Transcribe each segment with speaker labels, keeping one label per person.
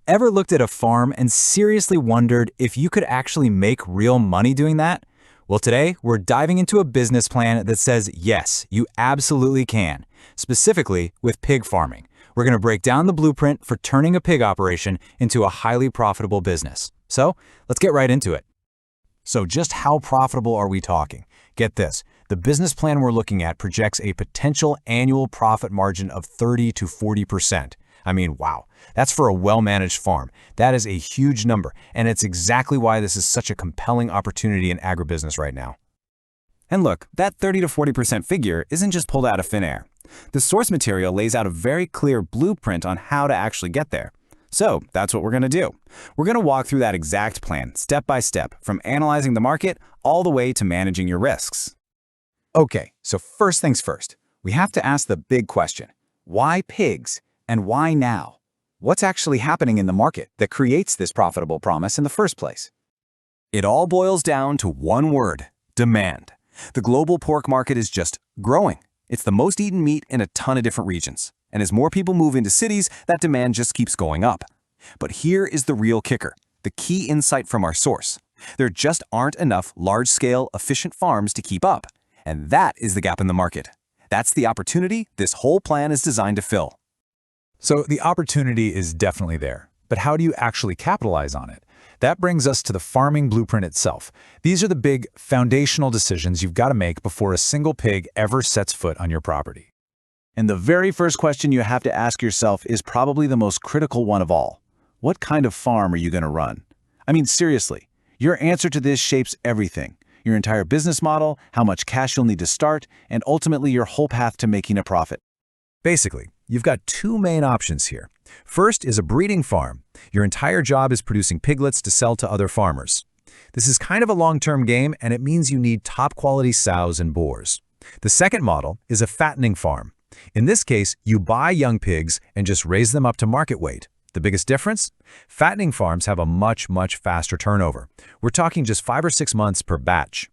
Speaker 1: Ever looked at a farm and seriously wondered if you could actually make real money doing that? Well, today we're diving into a business plan that says yes, you absolutely can, specifically with pig farming. We're going to break down the blueprint for turning a pig operation into a highly profitable business. So let's get right into it. So just how profitable are we talking? Get this, the business plan we're looking at projects a potential annual profit margin of 30 to 40%. I mean, wow, that's for a well-managed farm. That is a huge number, and it's exactly why this is such a compelling opportunity in agribusiness right now. And look, that 30 to 40% figure isn't just pulled out of thin air. The source material lays out a very clear blueprint on how to actually get there. So that's what we're going to do. We're going to walk through that exact plan, step by step, from analyzing the market all the way to managing your risks.
Speaker 2: Okay, so first things first, we have to ask the big question. Why pigs? And why now? What's actually happening in the market that creates this profitable promise in the first place?
Speaker 3: It all boils down to one word: demand. The global pork market is just growing. It's the most eaten meat in a ton of different regions. And as more people move into cities, that demand just keeps going up. But here is the real kicker, the key insight from our source. There just aren't enough large-scale, efficient farms to keep up. And that is the gap in the market. That's the opportunity this whole plan is designed to fill.
Speaker 4: So the opportunity is definitely there, but how do you actually capitalize on it? That brings us to the farming blueprint itself. These are the big foundational decisions you've got to make before a single pig ever sets foot on your property.
Speaker 5: And the very first question you have to ask yourself is probably the most critical one of all. What kind of farm are you going to run? I mean, seriously, your answer to this shapes everything. Your entire business model, how much cash you'll need to start, and ultimately your whole path to making a profit.
Speaker 4: Basically, you've got two main options here. First is a breeding farm. Your entire job is producing piglets to sell to other farmers. This is kind of a long-term game, and it means you need top-quality sows and boars. The second model is a fattening farm. In this case, you buy young pigs and just raise them up to market weight. The biggest difference? Fattening farms have a much faster turnover. We're talking just 5 or 6 months per batch.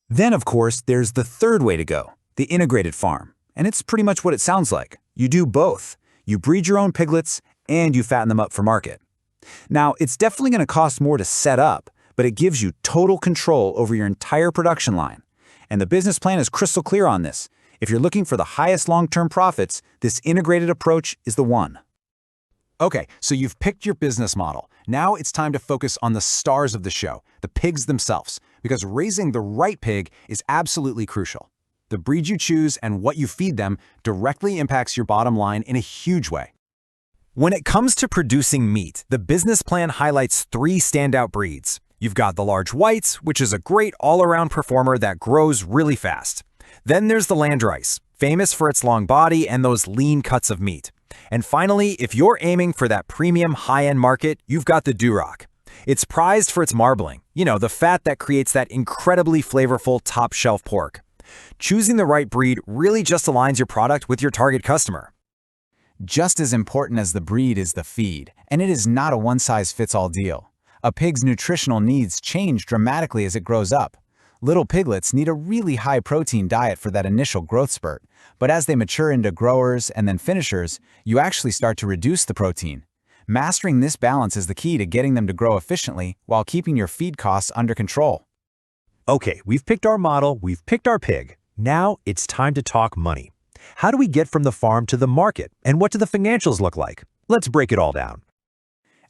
Speaker 2: Then, of course, there's the third way to go, the integrated farm. And it's pretty much what it sounds like. You do both. You breed your own piglets and you fatten them up for market. Now, it's definitely going to cost more to set up, but it gives you total control over your entire production line. And the business plan is crystal clear on this. If you're looking for the highest long-term profits, this integrated approach is the one.
Speaker 3: Okay, so you've picked your business model. Now it's time to focus on the stars of the show, the pigs themselves, because raising the right pig is absolutely crucial. The breed you choose and what you feed them directly impacts your bottom line in a huge way. When it comes to producing meat, the business plan highlights 3 standout breeds. You've got the large whites, which is a great all-around performer that grows really fast. Then there's the Landrace, famous for its long body and those lean cuts of meat. And finally, if you're aiming for that premium high-end market, you've got the Duroc. It's prized for its marbling, the fat that creates that incredibly flavorful top-shelf pork. Choosing the right breed really just aligns your product with your target customer.
Speaker 2: Just as important as the breed is the feed, and it is not a one-size-fits-all deal. A pig's nutritional needs change dramatically as it grows up. Little piglets need a really high-protein diet for that initial growth spurt, but as they mature into growers and then finishers, you actually start to reduce the protein. Mastering this balance is the key to getting them to grow efficiently while keeping your feed costs under control.
Speaker 6: Okay, we've picked our model, we've picked our pig. Now it's time to talk money. How do we get from the farm to the market, and what do the financials look like? Let's break it all down.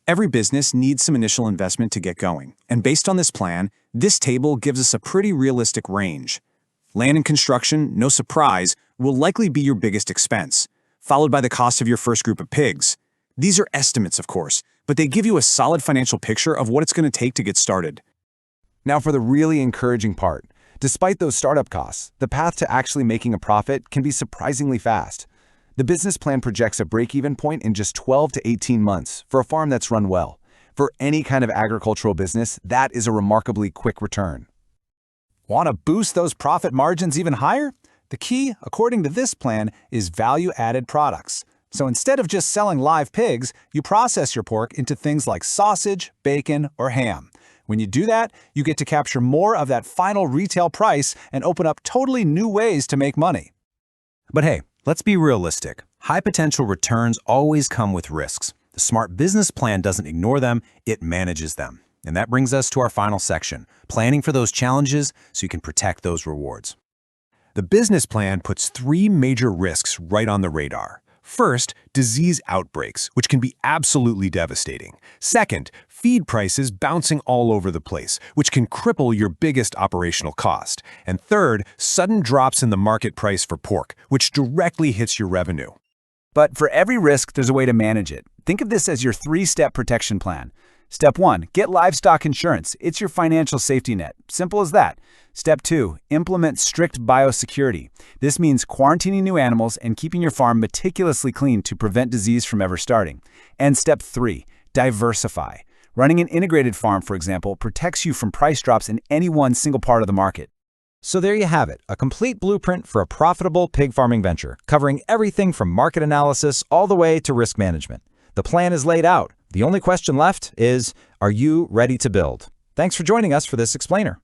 Speaker 5: Every business needs some initial investment to get going, and based on this plan, this table gives us a pretty realistic range. Land and construction, no surprise, will likely be your biggest expense, followed by the cost of your first group of pigs. These are estimates, of course, but they give you a solid financial picture of what it's going to take to get started.
Speaker 3: Now for the really encouraging part. Despite those startup costs, the path to actually making a profit can be surprisingly fast. The business plan projects a break-even point in just 12 to 18 months for a farm that's run well. For any kind of agricultural business, that is a remarkably quick return.
Speaker 1: Want to boost those profit margins even higher? The key, according to this plan, is value-added products. So instead of just selling live pigs, you process your pork into things like sausage, bacon, or ham. When you do that, you get to capture more of that final retail price and open up totally new ways to make money.
Speaker 3: But hey, let's be realistic. High potential returns always come with risks. The smart business plan doesn't ignore them, it manages them. And that brings us to our final section, planning for those challenges so you can protect those rewards. The business plan puts 3 major risks right on the radar. First, disease outbreaks, which can be absolutely devastating. Second, feed prices bouncing all over the place, which can cripple your biggest operational cost. And third, sudden drops in the market price for pork, which directly hits your revenue.
Speaker 2: But for every risk, there's a way to manage it. Think of this as your 3-step protection plan. Step 1, get livestock insurance. It's your financial safety net. Simple as that. Step 2, implement strict biosecurity. This means quarantining new animals and keeping your farm meticulously clean to prevent disease from ever starting. And Step 3, diversify. Running an integrated farm, for example, protects you from price drops in any one single part of the market.
Speaker 1: So there you have it, a complete blueprint for a profitable pig farming venture, covering everything from market analysis all the way to risk management. The plan is laid out. The only question left is, are you ready to build? Thanks for joining us for this explainer.